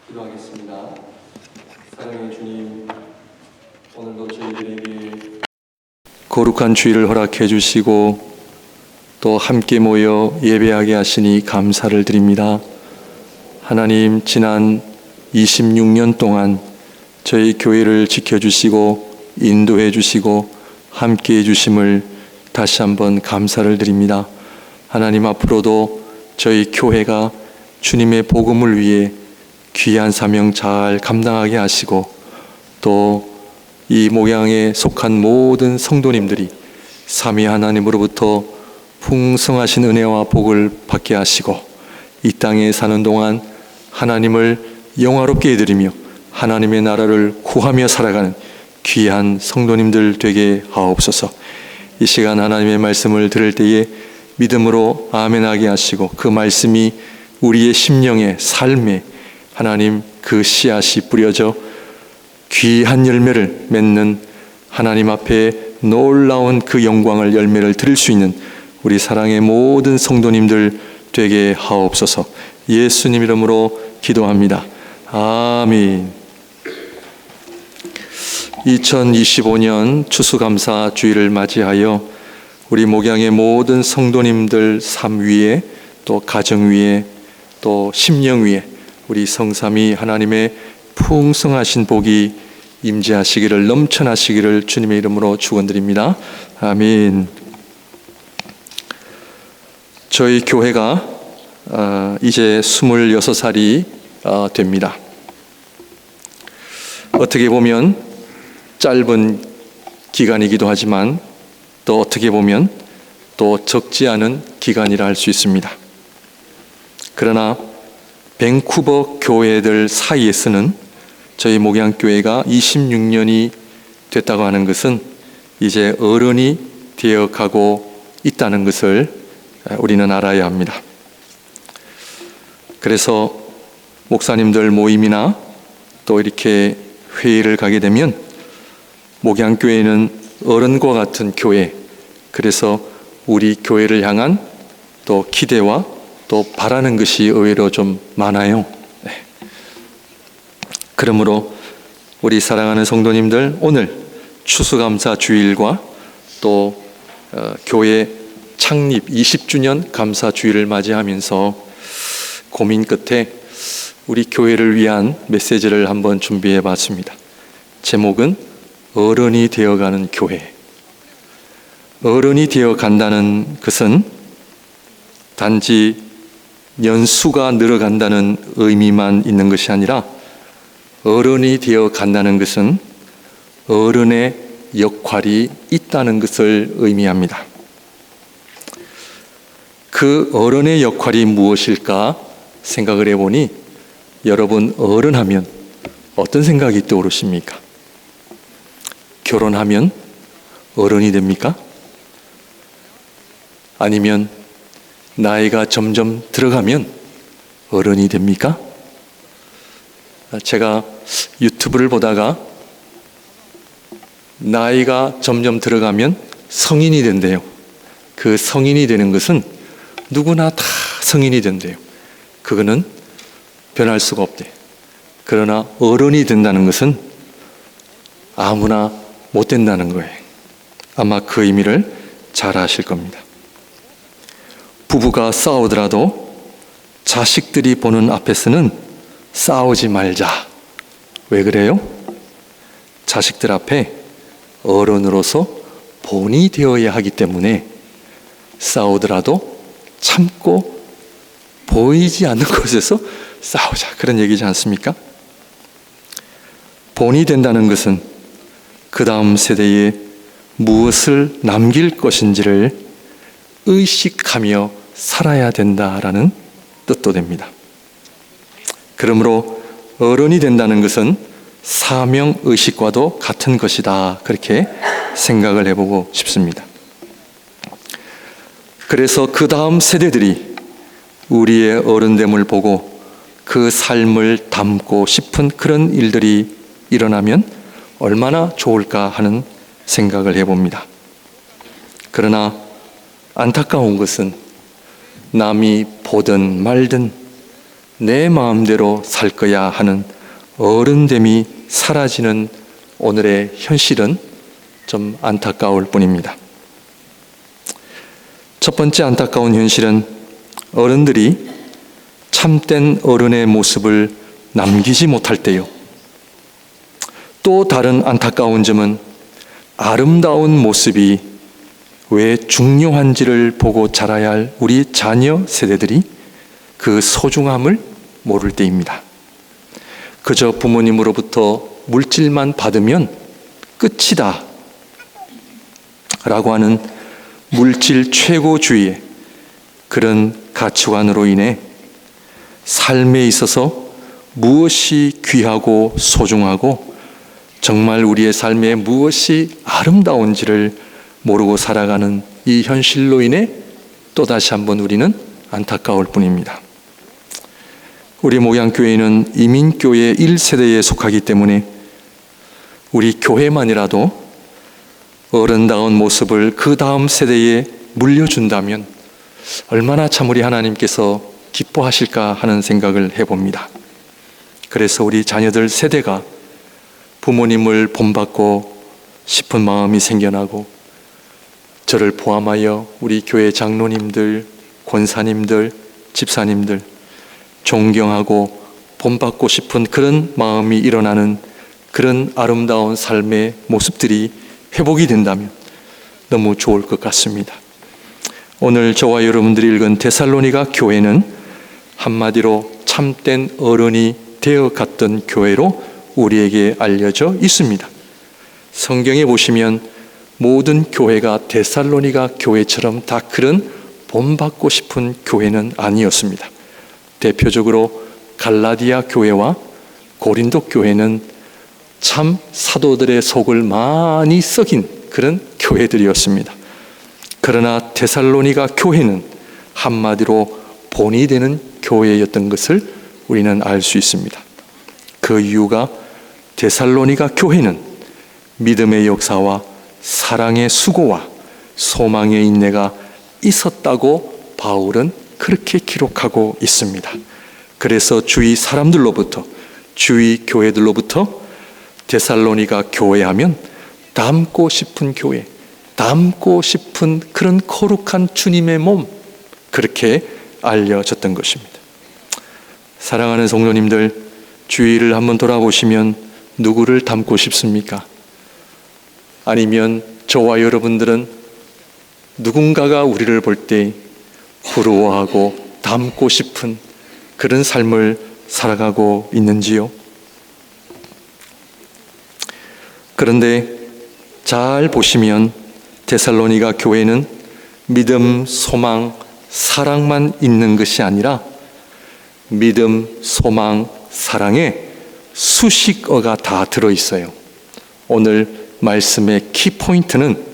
기도하겠습니다. 사랑의 주님, 오늘도 저희들에게 거룩한 주일을 허락해 주시고 또 함께 모여 예배하게 하시니 감사를 드립니다. 하나님, 지난 26년 동안 저희 교회를 지켜주시고 인도해 주시고 함께 해주심을 다시 한번 감사를 드립니다. 하나님, 앞으로도 저희 교회가 주님의 복음을 위해 귀한 사명 잘 감당하게 하시고 또 이 목양에 속한 모든 성도님들이 삼위 하나님으로부터 풍성하신 은혜와 복을 받게 하시고 이 땅에 사는 동안 하나님을 영화롭게 해드리며 하나님의 나라를 구하며 살아가는 귀한 성도님들 되게 하옵소서. 이 시간 하나님의 말씀을 들을 때에 믿음으로 아멘하게 하시고 그 말씀이 우리의 심령의 삶에 하나님 그 씨앗이 뿌려져 귀한 열매를 맺는 하나님 앞에 놀라운 그 영광을 열매를 드릴 수 있는 우리 사랑의 모든 성도님들 되게 하옵소서. 예수님 이름으로 기도합니다. 아멘. 2025년 추수감사 주일을 맞이하여 우리 목양의 모든 성도님들 삶 위에 또 가정 위에 또 심령 위에 우리 성삼위 하나님의 풍성하신 복이 임재하시기를 넘쳐나시기를 주님의 이름으로 축원드립니다. 아멘. 저희 교회가 이제 26살이 됩니다. 어떻게 보면 짧은 기간이기도 하지만 또 어떻게 보면 또 적지 않은 기간이라 할 수 있습니다. 그러나 밴쿠버 교회들 사이에서는 저희 목양교회가 26년이 됐다고 하는 것은 이제 어른이 되어가고 있다는 것을 우리는 알아야 합니다. 그래서 목사님들 모임이나 또 이렇게 회의를 가게 되면 목양교회는 어른과 같은 교회, 그래서 우리 교회를 향한 또 기대와 또 바라는 것이 의외로 좀 많아요. 그러므로 우리 사랑하는 성도님들, 오늘 추수감사 주일과 또 교회 창립 20주년 감사 주일을 맞이하면서 고민 끝에 우리 교회를 위한 메시지를 한번 준비해 봤습니다. 제목은 어른이 되어가는 교회. 어른이 되어간다는 것은 단지 연수가 늘어간다는 의미만 있는 것이 아니라 어른이 되어간다는 것은 어른의 역할이 있다는 것을 의미합니다. 그 어른의 역할이 무엇일까 생각을 해보니 여러분, 어른하면 어떤 생각이 떠오르십니까? 결혼하면 어른이 됩니까? 아니면 나이가 점점 들어가면 어른이 됩니까? 제가 유튜브를 보다가 나이가 점점 들어가면 성인이 된대요. 그 성인이 되는 것은 누구나 다 성인이 된대요. 그거는 변할 수가 없대요. 그러나 어른이 된다는 것은 아무나 못 된다는 거예요. 아마 그 의미를 잘 아실 겁니다. 부부가 싸우더라도 자식들이 보는 앞에서는 싸우지 말자. 왜 그래요? 자식들 앞에 어른으로서 본이 되어야 하기 때문에 싸우더라도 참고 보이지 않는 곳에서 싸우자. 그런 얘기지 않습니까? 본이 된다는 것은 그 다음 세대에 무엇을 남길 것인지를 의식하며 살아야 된다라는 뜻도 됩니다. 그러므로 어른이 된다는 것은 사명의식과도 같은 것이다. 그렇게 생각을 해보고 싶습니다. 그래서 그 다음 세대들이 우리의 어른됨을 보고 그 삶을 담고 싶은 그런 일들이 일어나면 얼마나 좋을까 하는 생각을 해봅니다. 그러나 안타까운 것은 남이 보든 말든 내 마음대로 살 거야 하는 어른됨이 사라지는 오늘의 현실은 좀 안타까울 뿐입니다. 첫 번째 안타까운 현실은 어른들이 참된 어른의 모습을 남기지 못할 때요. 또 다른 안타까운 점은 아름다운 모습이 왜 중요한지를 보고 자라야 할 우리 자녀 세대들이 그 소중함을 모를 때입니다. 그저 부모님으로부터 물질만 받으면 끝이다 라고 하는 물질 최고주의의 그런 가치관으로 인해 삶에 있어서 무엇이 귀하고 소중하고 정말 우리의 삶에 무엇이 아름다운지를 모르고 살아가는 이 현실로 인해 또다시 한번 우리는 안타까울 뿐입니다. 우리 목양교회는 이민교회 1세대에 속하기 때문에 우리 교회만이라도 어른다운 모습을 그 다음 세대에 물려준다면 얼마나 참 우리 하나님께서 기뻐하실까 하는 생각을 해봅니다. 그래서 우리 자녀들 세대가 부모님을 본받고 싶은 마음이 생겨나고 저를 포함하여 우리 교회 장로님들, 권사님들, 집사님들 존경하고 본받고 싶은 그런 마음이 일어나는 그런 아름다운 삶의 모습들이 회복이 된다면 너무 좋을 것 같습니다. 오늘 저와 여러분들이 읽은 데살로니가 교회는 한마디로 참된 어른이 되어 갔던 교회로 우리에게 알려져 있습니다. 성경에 보시면 모든 교회가 데살로니가 교회처럼 다 그런 본받고 싶은 교회는 아니었습니다. 대표적으로 갈라디아 교회와 고린도 교회는 참 사도들의 속을 많이 썩인 그런 교회들이었습니다. 그러나 데살로니가 교회는 한마디로 본이 되는 교회였던 것을 우리는 알 수 있습니다. 그 이유가 데살로니가 교회는 믿음의 역사와 사랑의 수고와 소망의 인내가 있었다고 바울은 그렇게 기록하고 있습니다. 그래서 주위 사람들로부터, 주위 교회들로부터 데살로니가 교회하면 닮고 싶은 교회, 닮고 싶은 그런 거룩한 주님의 몸, 그렇게 알려졌던 것입니다. 사랑하는 성도님들, 주위를 한번 돌아보시면 누구를 닮고 싶습니까? 아니면 저와 여러분들은 누군가가 우리를 볼 때 부러워하고 닮고 싶은 그런 삶을 살아가고 있는지요? 그런데 잘 보시면 데살로니가 교회는 믿음, 소망, 사랑만 있는 것이 아니라 믿음, 소망, 사랑에 수식어가 다 들어있어요. 오늘 말씀의 키포인트는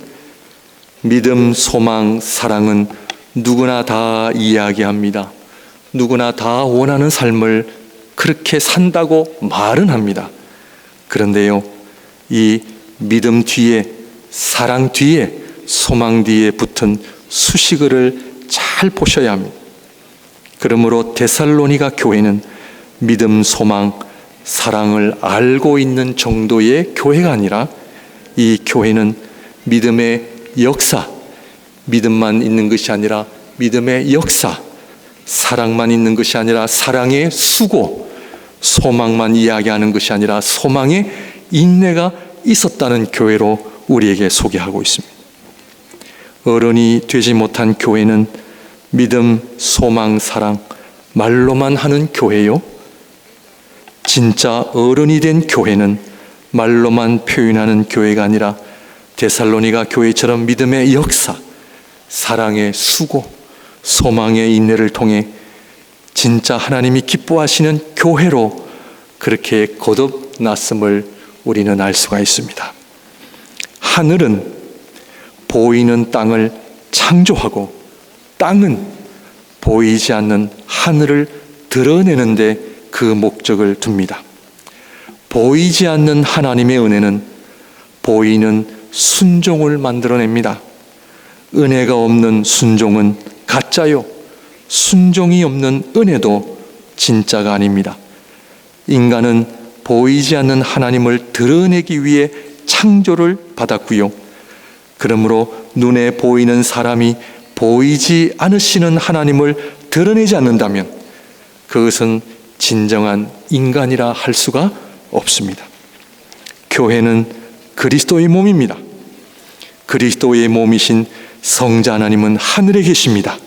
믿음, 소망, 사랑은 누구나 다 이야기합니다. 누구나 다 원하는 삶을 그렇게 산다고 말은 합니다. 그런데요, 이 믿음 뒤에, 사랑 뒤에, 소망 뒤에 붙은 수식어를 잘 보셔야 합니다. 그러므로 데살로니가 교회는 믿음, 소망, 사랑을 알고 있는 정도의 교회가 아니라 이 교회는 믿음의 역사, 믿음만 있는 것이 아니라 믿음의 역사, 사랑만 있는 것이 아니라 사랑의 수고, 소망만 이야기하는 것이 아니라 소망의 인내가 있었다는 교회로 우리에게 소개하고 있습니다. 어른이 되지 못한 교회는 믿음, 소망, 사랑 말로만 하는 교회요, 진짜 어른이 된 교회는 말로만 표현하는 교회가 아니라 데살로니가 교회처럼 믿음의 역사, 사랑의 수고, 소망의 인내를 통해 진짜 하나님이 기뻐하시는 교회로 그렇게 거듭났음을 우리는 알 수가 있습니다. 하늘은 보이는 땅을 창조하고 땅은 보이지 않는 하늘을 드러내는데 그 목적을 둡니다. 보이지 않는 하나님의 은혜는 보이는 순종을 만들어냅니다. 은혜가 없는 순종은 가짜요, 순종이 없는 은혜도 진짜가 아닙니다. 인간은 보이지 않는 하나님을 드러내기 위해 창조를 받았고요. 그러므로 눈에 보이는 사람이 보이지 않으시는 하나님을 드러내지 않는다면 그것은 진정한 인간이라 할 수가 없습니다. 교회는 그리스도의 몸입니다. 그리스도의 몸이신 성자 하나님은 하늘에 계십니다.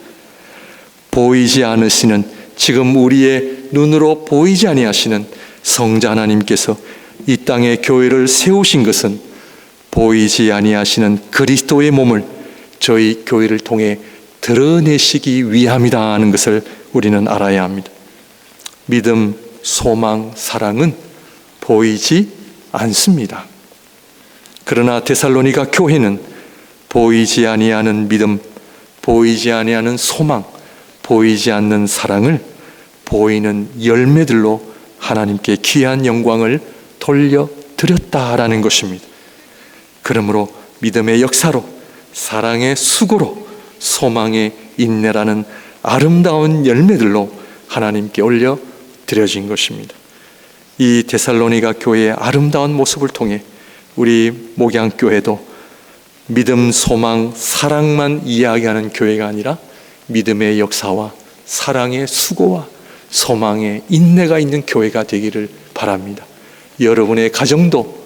보이지 않으시는, 지금 우리의 눈으로 보이지 아니하시는 성자 하나님께서 이 땅에 교회를 세우신 것은 보이지 아니하시는 그리스도의 몸을 저희 교회를 통해 드러내시기 위함이다 하는 것을 우리는 알아야 합니다. 믿음, 소망, 사랑은 보이지 않습니다. 그러나 데살로니가 교회는 보이지 아니하는 믿음, 보이지 아니하는 소망, 보이지 않는 사랑을 보이는 열매들로 하나님께 귀한 영광을 돌려드렸다라는 것입니다. 그러므로 믿음의 역사로, 사랑의 수고로, 소망의 인내라는 아름다운 열매들로 하나님께 올려드려진 것입니다. 이 데살로니가 교회의 아름다운 모습을 통해 우리 목양교회도 믿음, 소망, 사랑만 이야기하는 교회가 아니라 믿음의 역사와 사랑의 수고와 소망의 인내가 있는 교회가 되기를 바랍니다. 여러분의 가정도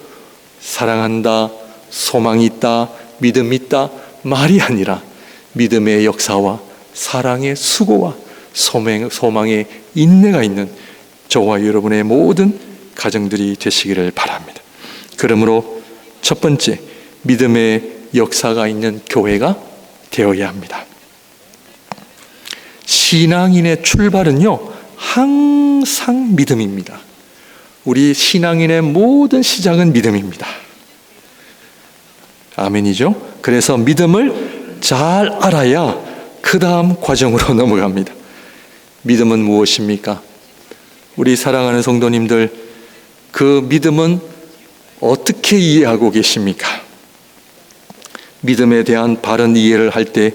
사랑한다, 소망이 있다, 믿음이 있다 말이 아니라 믿음의 역사와 사랑의 수고와 소망의 인내가 있는 저와 여러분의 모든 가정들이 되시기를 바랍니다. 그러므로 첫 번째, 믿음의 역사가 있는 교회가 되어야 합니다. 신앙인의 출발은요, 항상 믿음입니다. 우리 신앙인의 모든 시작은 믿음입니다. 아멘이죠? 그래서 믿음을 잘 알아야 그 다음 과정으로 넘어갑니다. 믿음은 무엇입니까? 우리 사랑하는 성도님들, 그 믿음은 어떻게 이해하고 계십니까? 믿음에 대한 바른 이해를 할 때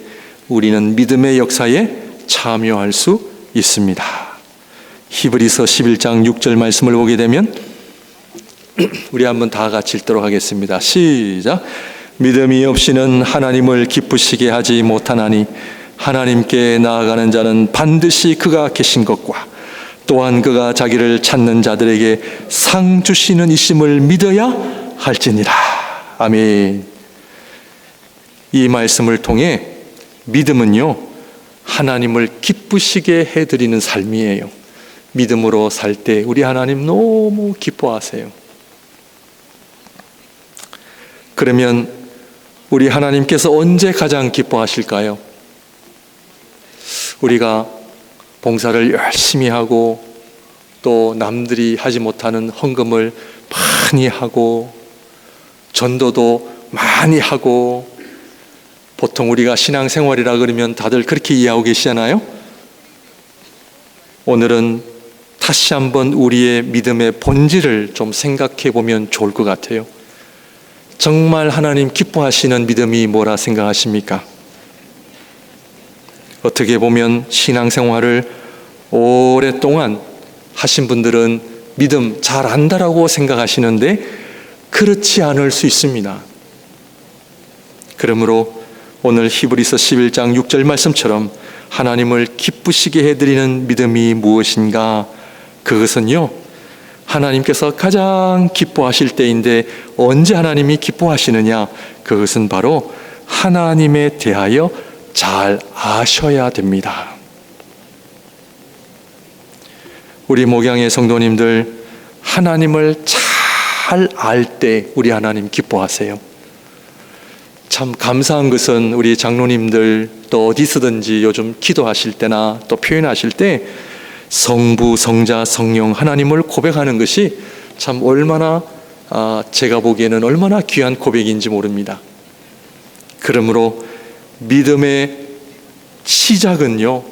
우리는 믿음의 역사에 참여할 수 있습니다. 히브리서 11장 6절 말씀을 보게 되면 우리 한번 다 같이 읽도록 하겠습니다. 시작. 믿음이 없이는 하나님을 기쁘시게 하지 못하나니 하나님께 나아가는 자는 반드시 그가 계신 것과 또한 그가 자기를 찾는 자들에게 상 주시는 이심을 믿어야 할지니라. 아멘. 이 말씀을 통해 믿음은요, 하나님을 기쁘시게 해드리는 삶이에요. 믿음으로 살 때 우리 하나님 너무 기뻐하세요. 그러면 우리 하나님께서 언제 가장 기뻐하실까요? 우리가 봉사를 열심히 하고 또 남들이 하지 못하는 헌금을 많이 하고 전도도 많이 하고, 보통 우리가 신앙생활이라 그러면 다들 그렇게 이해하고 계시잖아요. 오늘은 다시 한번 우리의 믿음의 본질을 좀 생각해 보면 좋을 것 같아요. 정말 하나님 기뻐하시는 믿음이 뭐라 생각하십니까? 어떻게 보면 신앙생활을 오랫동안 하신 분들은 믿음 잘 안다라고 생각하시는데 그렇지 않을 수 있습니다. 그러므로 오늘 히브리서 11장 6절 말씀처럼 하나님을 기쁘시게 해드리는 믿음이 무엇인가? 그것은요, 하나님께서 가장 기뻐하실 때인데 언제 하나님이 기뻐하시느냐? 그것은 바로 하나님에 대하여 잘 아셔야 됩니다. 우리 목양의 성도님들, 하나님을 잘 알 때 우리 하나님 기뻐하세요. 참 감사한 것은 우리 장로님들 또 어디서든지 요즘 기도하실 때나 또 표현하실 때 성부, 성자, 성령 하나님을 고백하는 것이 참 얼마나 제가 보기에는 얼마나 귀한 고백인지 모릅니다. 그러므로 믿음의 시작은요,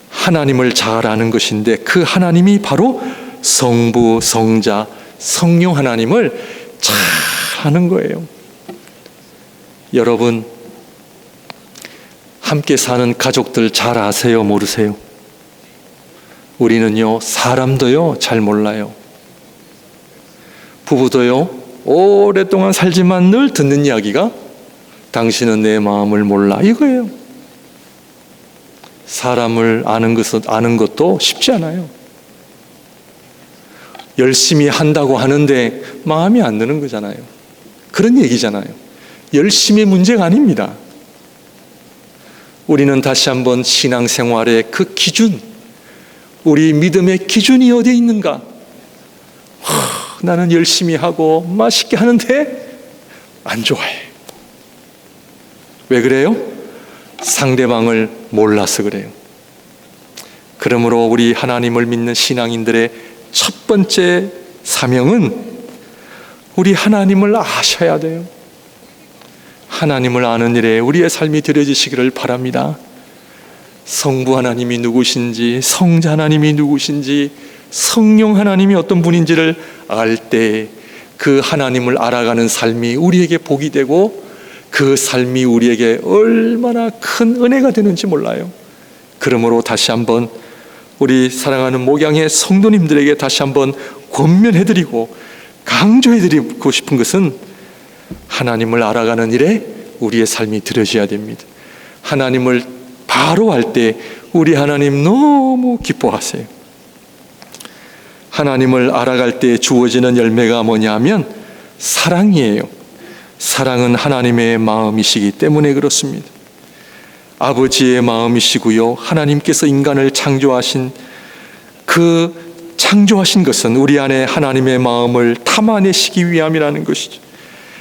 하나님을 잘 아는 것인데 그 하나님이 바로 성부, 성자, 성령 하나님을 잘 아는 거예요. 여러분, 함께 사는 가족들 잘 아세요? 모르세요? 우리는요, 사람도요, 잘 몰라요. 부부도요, 오랫동안 살지만 늘 듣는 이야기가 당신은 내 마음을 몰라, 이거예요. 사람을 아는 것도 쉽지 않아요. 열심히 한다고 하는데 마음이 안 드는 거잖아요. 그런 얘기잖아요. 열심히 문제가 아닙니다. 우리는 다시 한번 신앙생활의 그 기준, 우리 믿음의 기준이 어디에 있는가? 나는 열심히 하고 맛있게 하는데 안 좋아해. 왜 그래요? 상대방을 몰라서 그래요. 그러므로 우리 하나님을 믿는 신앙인들의 첫 번째 사명은 우리 하나님을 아셔야 돼요. 하나님을 아는 일에 우리의 삶이 드려지시기를 바랍니다. 성부 하나님이 누구신지, 성자 하나님이 누구신지, 성령 하나님이 어떤 분인지를 알 때 그 하나님을 알아가는 삶이 우리에게 복이 되고 그 삶이 우리에게 얼마나 큰 은혜가 되는지 몰라요. 그러므로 다시 한번 우리 사랑하는 목양의 성도님들에게 다시 한번 권면해드리고 강조해드리고 싶은 것은 하나님을 알아가는 일에 우리의 삶이 들어져야 됩니다. 하나님을 바로 알 때 우리 하나님 너무 기뻐하세요. 하나님을 알아갈 때 주어지는 열매가 뭐냐면 사랑이에요. 사랑은 하나님의 마음이시기 때문에 그렇습니다. 아버지의 마음이시고요, 하나님께서 인간을 창조하신 것은 우리 안에 하나님의 마음을 담아내시기 위함이라는 것이죠.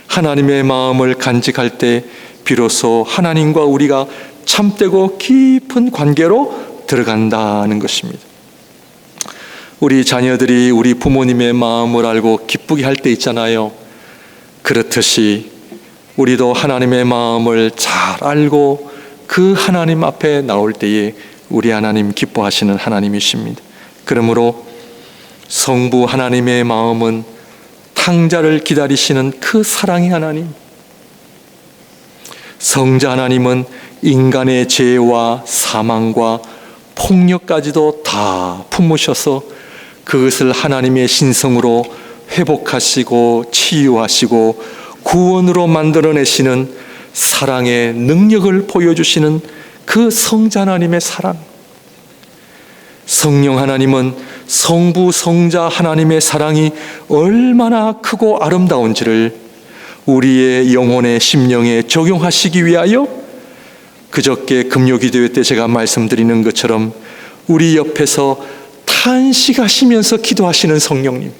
하나님의 마음을 간직할 때 비로소 하나님과 우리가 참되고 깊은 관계로 들어간다는 것입니다. 우리 자녀들이 우리 부모님의 마음을 알고 기쁘게 할 때 있잖아요. 그렇듯이 우리도 하나님의 마음을 잘 알고 그 하나님 앞에 나올 때에 우리 하나님 기뻐하시는 하나님이십니다. 그러므로 성부 하나님의 마음은 탕자를 기다리시는 그 사랑의 하나님, 성자 하나님은 인간의 죄와 사망과 폭력까지도 다 품으셔서 그것을 하나님의 신성으로 회복하시고 치유하시고 구원으로 만들어내시는 사랑의 능력을 보여주시는 그 성자 하나님의 사랑, 성령 하나님은 성부 성자 하나님의 사랑이 얼마나 크고 아름다운지를 우리의 영혼의 심령에 적용하시기 위하여 그저께 금요기도회 때 제가 말씀드리는 것처럼 우리 옆에서 탄식하시면서 기도하시는 성령님,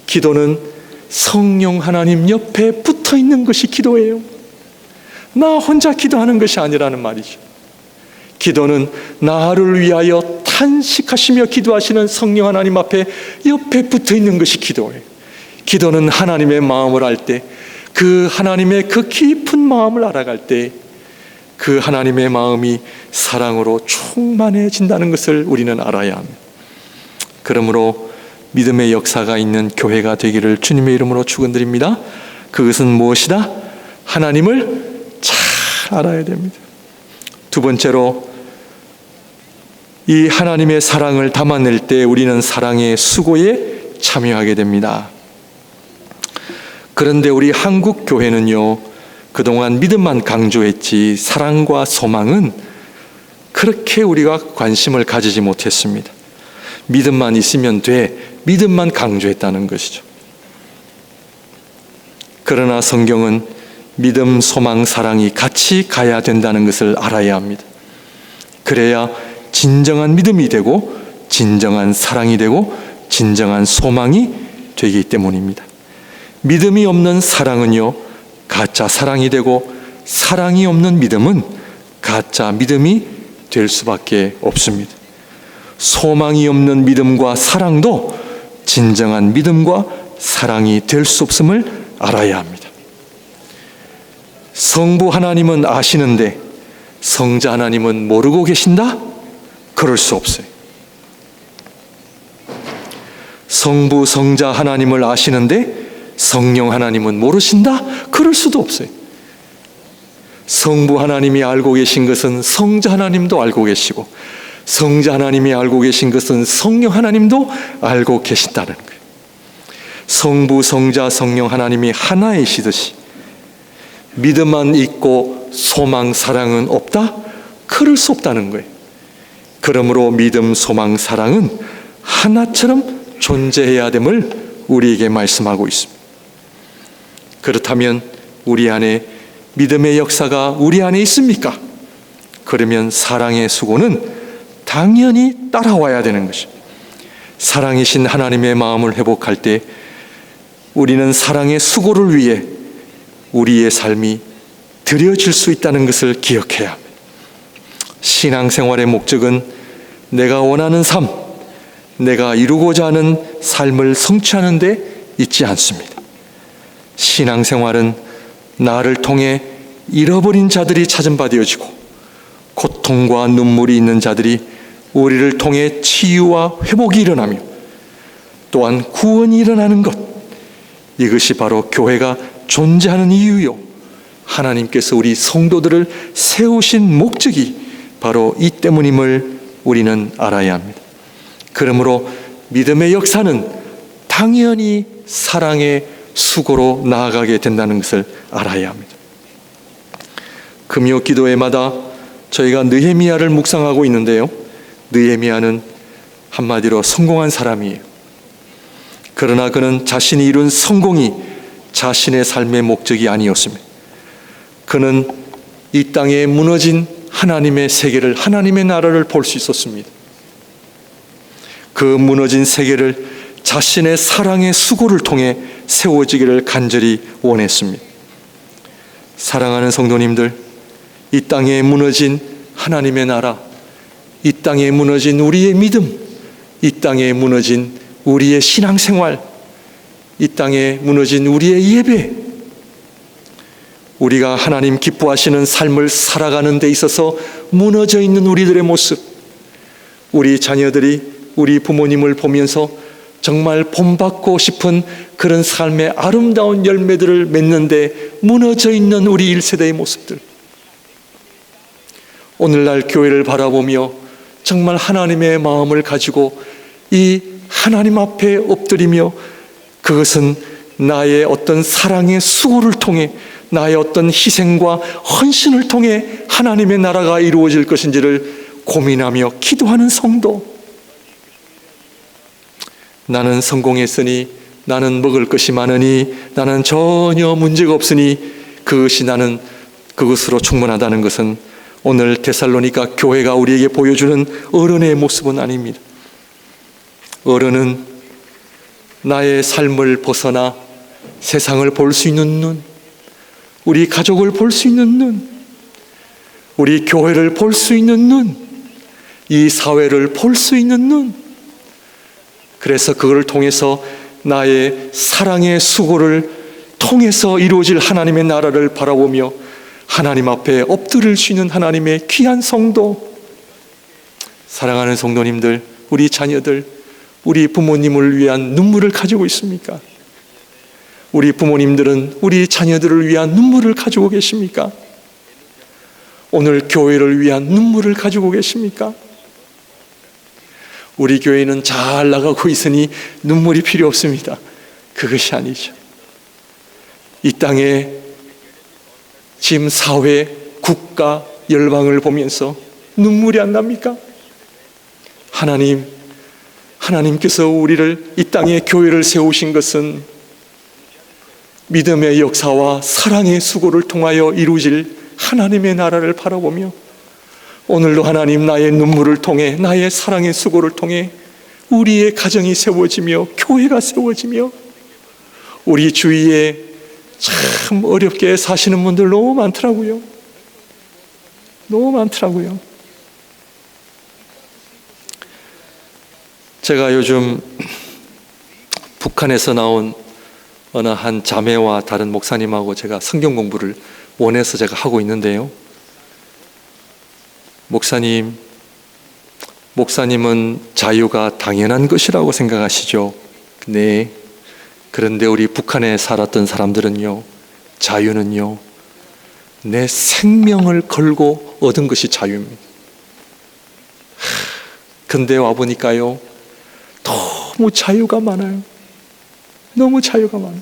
기도는 성령 하나님 옆에 붙어 있는 것이 기도예요. 나 혼자 기도하는 것이 아니라는 말이죠. 기도는 나를 위하여 탄식하시며 기도하시는 성령 하나님 앞에 옆에 붙어 있는 것이 기도예요. 기도는 하나님의 마음을 알 때, 그 하나님의 그 깊은 마음을 알아갈 때 그 하나님의 마음이 사랑으로 충만해진다는 것을 우리는 알아야 합니다. 그러므로 믿음의 역사가 있는 교회가 되기를 주님의 이름으로 축원드립니다. 그것은 무엇이다? 하나님을 잘 알아야 됩니다. 두 번째로, 이 하나님의 사랑을 담아낼 때 우리는 사랑의 수고에 참여하게 됩니다. 그런데 우리 한국 교회는요, 그동안 믿음만 강조했지 사랑과 소망은 그렇게 우리가 관심을 가지지 못했습니다. 믿음만 있으면 돼, 믿음만 강조했다는 것이죠. 그러나 성경은 믿음, 소망, 사랑이 같이 가야 된다는 것을 알아야 합니다. 그래야 진정한 믿음이 되고 진정한 사랑이 되고 진정한 소망이 되기 때문입니다. 믿음이 없는 사랑은요, 가짜 사랑이 되고 사랑이 없는 믿음은 가짜 믿음이 될 수밖에 없습니다. 소망이 없는 믿음과 사랑도 진정한 믿음과 사랑이 될 수 없음을 알아야 합니다. 성부 하나님은 아시는데 성자 하나님은 모르고 계신다? 그럴 수 없어요. 성부 성자 하나님을 아시는데 성령 하나님은 모르신다? 그럴 수도 없어요. 성부 하나님이 알고 계신 것은 성자 하나님도 알고 계시고, 성자 하나님이 알고 계신 것은 성령 하나님도 알고 계신다는 거예요. 성부, 성자, 성령 하나님이 하나이시듯이 믿음만 있고 소망, 사랑은 없다? 그럴 수 없다는 거예요. 그러므로 믿음, 소망, 사랑은 하나처럼 존재해야 됨을 우리에게 말씀하고 있습니다. 그렇다면 우리 안에 믿음의 역사가 우리 안에 있습니까? 그러면 사랑의 수고는 당연히 따라와야 되는 것입니다. 사랑이신 하나님의 마음을 회복할 때 우리는 사랑의 수고를 위해 우리의 삶이 드려질 수 있다는 것을 기억해야 합니다. 신앙생활의 목적은 내가 원하는 삶, 내가 이루고자 하는 삶을 성취하는 데 있지 않습니다. 신앙생활은 나를 통해 잃어버린 자들이 찾은 바 되어지고 고통과 눈물이 있는 자들이 우리를 통해 치유와 회복이 일어나며 또한 구원이 일어나는 것, 이것이 바로 교회가 존재하는 이유요, 하나님께서 우리 성도들을 세우신 목적이 바로 이 때문임을 우리는 알아야 합니다. 그러므로 믿음의 역사는 당연히 사랑의 수고로 나아가게 된다는 것을 알아야 합니다. 금요 기도회마다 저희가 느헤미야를 묵상하고 있는데요, 느헤미야는 한마디로 성공한 사람이에요. 그러나 그는 자신이 이룬 성공이 자신의 삶의 목적이 아니었습니다. 그는 이 땅에 무너진 하나님의 세계를, 하나님의 나라를 볼 수 있었습니다. 그 무너진 세계를 자신의 사랑의 수고를 통해 세워지기를 간절히 원했습니다. 사랑하는 성도님들, 이 땅에 무너진 하나님의 나라, 이 땅에 무너진 우리의 믿음, 이 땅에 무너진 우리의 신앙생활, 이 땅에 무너진 우리의 예배, 우리가 하나님 기뻐하시는 삶을 살아가는 데 있어서 무너져 있는 우리들의 모습, 우리 자녀들이 우리 부모님을 보면서 정말 본받고 싶은 그런 삶의 아름다운 열매들을 맺는데 무너져 있는 우리 1세대의 모습들, 오늘날 교회를 바라보며 정말 하나님의 마음을 가지고 이 하나님 앞에 엎드리며 그것은 나의 어떤 사랑의 수고를 통해, 나의 어떤 희생과 헌신을 통해 하나님의 나라가 이루어질 것인지를 고민하며 기도하는 성도, 나는 성공했으니, 나는 먹을 것이 많으니, 나는 전혀 문제가 없으니 그것이 나는 그것으로 충분하다는 것은 오늘 데살로니가 교회가 우리에게 보여주는 어른의 모습은 아닙니다. 어른은 나의 삶을 벗어나 세상을 볼 수 있는 눈, 우리 가족을 볼 수 있는 눈, 우리 교회를 볼 수 있는 눈, 이 사회를 볼 수 있는 눈, 그래서 그걸 통해서 나의 사랑의 수고를 통해서 이루어질 하나님의 나라를 바라보며 하나님 앞에 엎드릴 수 있는 하나님의 귀한 성도, 사랑하는 성도님들, 우리 자녀들, 우리 부모님을 위한 눈물을 가지고 있습니까? 우리 부모님들은 우리 자녀들을 위한 눈물을 가지고 계십니까? 오늘 교회를 위한 눈물을 가지고 계십니까? 우리 교회는 잘 나가고 있으니 눈물이 필요 없습니다. 그것이 아니죠. 이 땅에 지금 사회, 국가, 열방을 보면서 눈물이 안 납니까? 하나님께서 우리를 이 땅에 교회를 세우신 것은 믿음의 역사와 사랑의 수고를 통하여 이루어질 하나님의 나라를 바라보며 오늘도 하나님, 나의 눈물을 통해, 나의 사랑의 수고를 통해 우리의 가정이 세워지며 교회가 세워지며 우리 주위에 참 어렵게 사시는 분들 너무 많더라고요. 너무 많더라고요. 제가 요즘 북한에서 나온 어느 한 자매와 다른 목사님하고 제가 성경 공부를 원해서 제가 하고 있는데요, 목사님은 자유가 당연한 것이라고 생각하시죠? 네. 그런데 우리 북한에 살았던 사람들은요, 자유는요, 내 생명을 걸고 얻은 것이 자유입니다. 근데 와보니까요, 너무 자유가 많아요. 너무 자유가 많아요.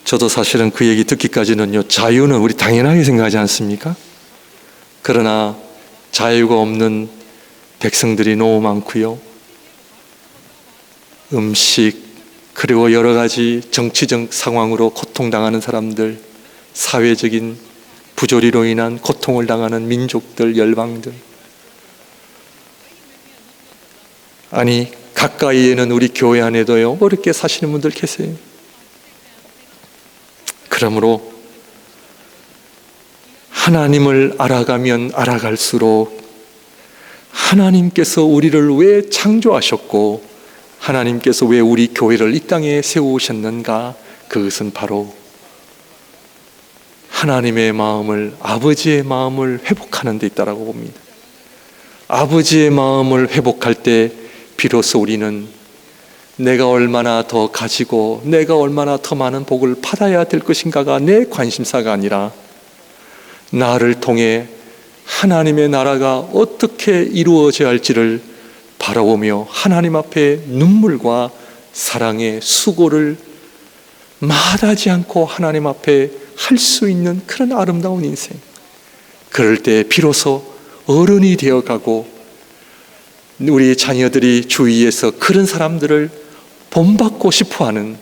저도 사실은 그 얘기 듣기까지는요, 자유는 우리 당연하게 생각하지 않습니까? 그러나 자유가 없는 백성들이 너무 많고요. 음식, 그리고 여러 가지 정치적 상황으로 고통당하는 사람들, 사회적인 부조리로 인한 고통을 당하는 민족들, 열방들. 아니, 가까이에는 우리 교회 안에도요, 어렵게 사시는 분들 계세요. 그러므로 하나님을 알아가면 알아갈수록 하나님께서 우리를 왜 창조하셨고 하나님께서 왜 우리 교회를 이 땅에 세우셨는가, 그것은 바로 하나님의 마음을, 아버지의 마음을 회복하는 데 있다라고 봅니다. 아버지의 마음을 회복할 때 비로소 우리는 내가 얼마나 더 가지고 내가 얼마나 더 많은 복을 받아야 될 것인가가 내 관심사가 아니라 나를 통해 하나님의 나라가 어떻게 이루어져야 할지를 바라보며 하나님 앞에 눈물과 사랑의 수고를 마다하지 않고 하나님 앞에 할 수 있는 그런 아름다운 인생. 그럴 때 비로소 어른이 되어가고 우리 자녀들이 주위에서 그런 사람들을 본받고 싶어하는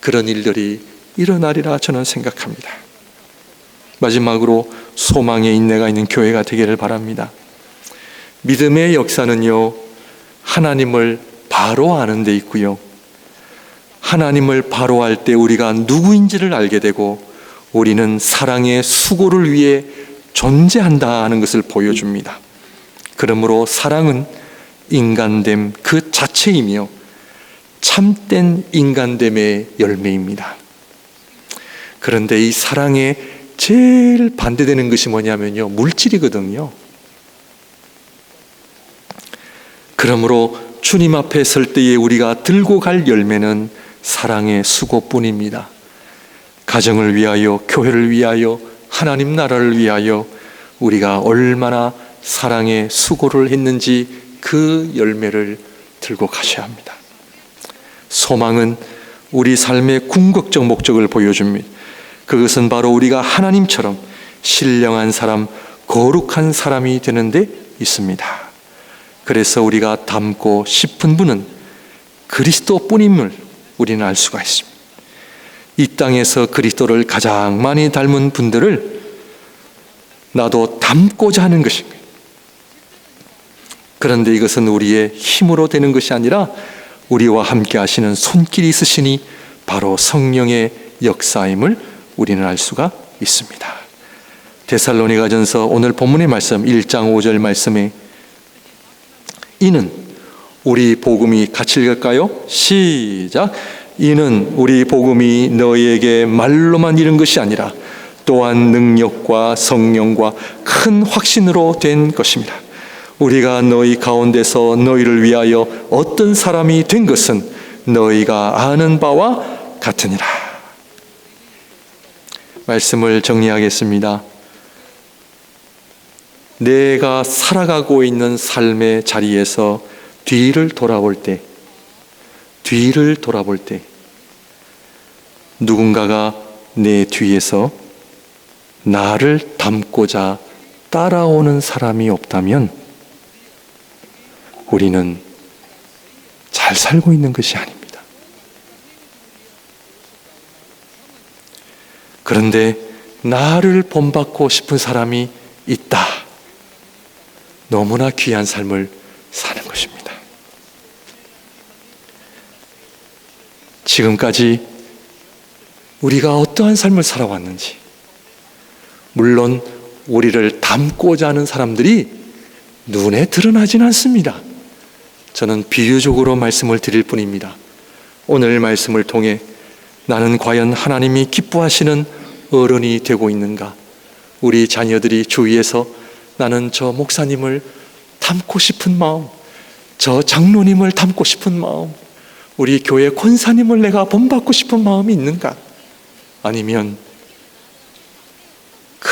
그런 일들이 일어나리라 저는 생각합니다. 마지막으로 소망의 인내가 있는 교회가 되기를 바랍니다. 믿음의 역사는요, 하나님을 바로 아는 데 있고요, 하나님을 바로 알 때 우리가 누구인지를 알게 되고 우리는 사랑의 수고를 위해 존재한다 하는 것을 보여줍니다. 그러므로 사랑은 인간됨 그 자체이며 참된 인간됨의 열매입니다. 그런데 이 사랑에 제일 반대되는 것이 뭐냐면요, 물질이거든요. 그러므로 주님 앞에 설 때에 우리가 들고 갈 열매는 사랑의 수고뿐입니다. 가정을 위하여, 교회를 위하여, 하나님 나라를 위하여 우리가 얼마나 사랑의 수고를 했는지 그 열매를 들고 가셔야 합니다. 소망은 우리 삶의 궁극적 목적을 보여줍니다. 그것은 바로 우리가 하나님처럼 신령한 사람, 거룩한 사람이 되는 데 있습니다. 그래서 우리가 닮고 싶은 분은 그리스도뿐임을 우리는 알 수가 있습니다. 이 땅에서 그리스도를 가장 많이 닮은 분들을 나도 닮고자 하는 것입니다. 그런데 이것은 우리의 힘으로 되는 것이 아니라 우리와 함께 하시는 손길이 있으시니 바로 성령의 역사임을 우리는 알 수가 있습니다. 데살로니가전서 오늘 본문의 말씀 1장 5절 말씀에 이는 우리 복음이 같이 읽을까요? 시작. 이는 우리 복음이 너희에게 말로만 이른 것이 아니라 또한 능력과 성령과 큰 확신으로 된 것입니다. 우리가 너희 가운데서 너희를 위하여 어떤 사람이 된 것은 너희가 아는 바와 같으니라. 말씀을 정리하겠습니다. 내가 살아가고 있는 삶의 자리에서 뒤를 돌아볼 때 누군가가 내 뒤에서 나를 닮고자 따라오는 사람이 없다면 우리는 잘 살고 있는 것이 아닙니다. 그런데 나를 본받고 싶은 사람이 있다. 너무나 귀한 삶을 사는 것입니다. 지금까지 우리가 어떠한 삶을 살아왔는지, 물론 우리를 닮고자 하는 사람들이 눈에 드러나진 않습니다. 저는 비유적으로 말씀을 드릴 뿐입니다. 오늘 말씀을 통해 나는 과연 하나님이 기뻐하시는 어른이 되고 있는가? 우리 자녀들이 주위에서 나는 저 목사님을 닮고 싶은 마음, 저 장로님을 닮고 싶은 마음, 우리 교회 권사님을 내가 본받고 싶은 마음이 있는가? 아니면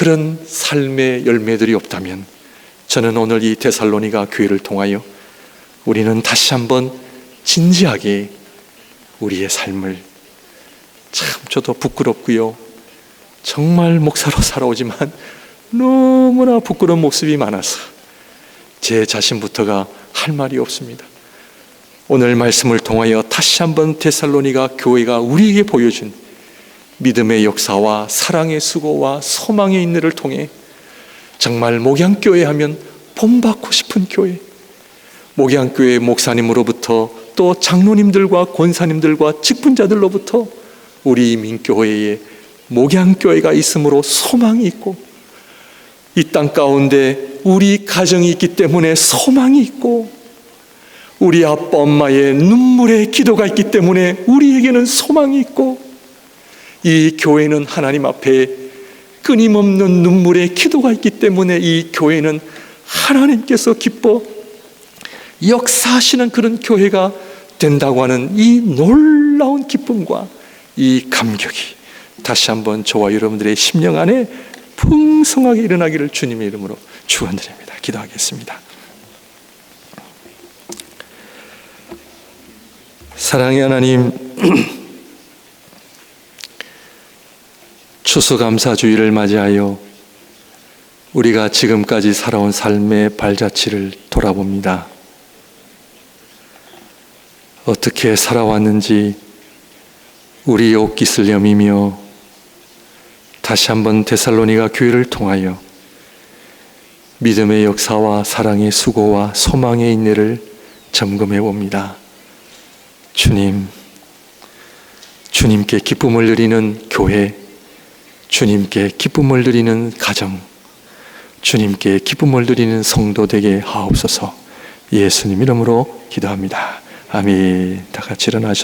그런 삶의 열매들이 없다면 저는 오늘 이 데살로니가 교회를 통하여 우리는 다시 한번 진지하게 우리의 삶을, 참 저도 부끄럽고요, 정말 목사로 살아오지만 너무나 부끄러운 모습이 많아서 제 자신부터가 할 말이 없습니다. 오늘 말씀을 통하여 다시 한번 데살로니가 교회가 우리에게 보여준 믿음의 역사와 사랑의 수고와 소망의 인내를 통해 정말 목양교회 하면 본받고 싶은 교회, 목양교회 목사님으로부터 또 장로님들과 권사님들과 직분자들로부터 우리 민교회에 목양교회가 있으므로 소망이 있고, 이 땅 가운데 우리 가정이 있기 때문에 소망이 있고, 우리 아빠 엄마의 눈물의 기도가 있기 때문에 우리에게는 소망이 있고, 이 교회는 하나님 앞에 끊임없는 눈물의 기도가 있기 때문에 이 교회는 하나님께서 기뻐 역사하시는 그런 교회가 된다고 하는 이 놀라운 기쁨과 이 감격이 다시 한번 저와 여러분들의 심령 안에 풍성하게 일어나기를 주님의 이름으로 축원드립니다. 기도하겠습니다. 사랑의 하나님, 추수감사주의를 맞이하여 우리가 지금까지 살아온 삶의 발자취를 돌아봅니다. 어떻게 살아왔는지 우리의 옷깃을 여미며 다시 한번 데살로니가 교회를 통하여 믿음의 역사와 사랑의 수고와 소망의 인내를 점검해 봅니다. 주님, 주님께 기쁨을 누리는 교회, 주님께 기쁨을 누리는 가정, 주님께 기쁨을 누리는 성도 되게 하옵소서. 예수님 이름으로 기도합니다. 아멘. 다 같이 일어나셔서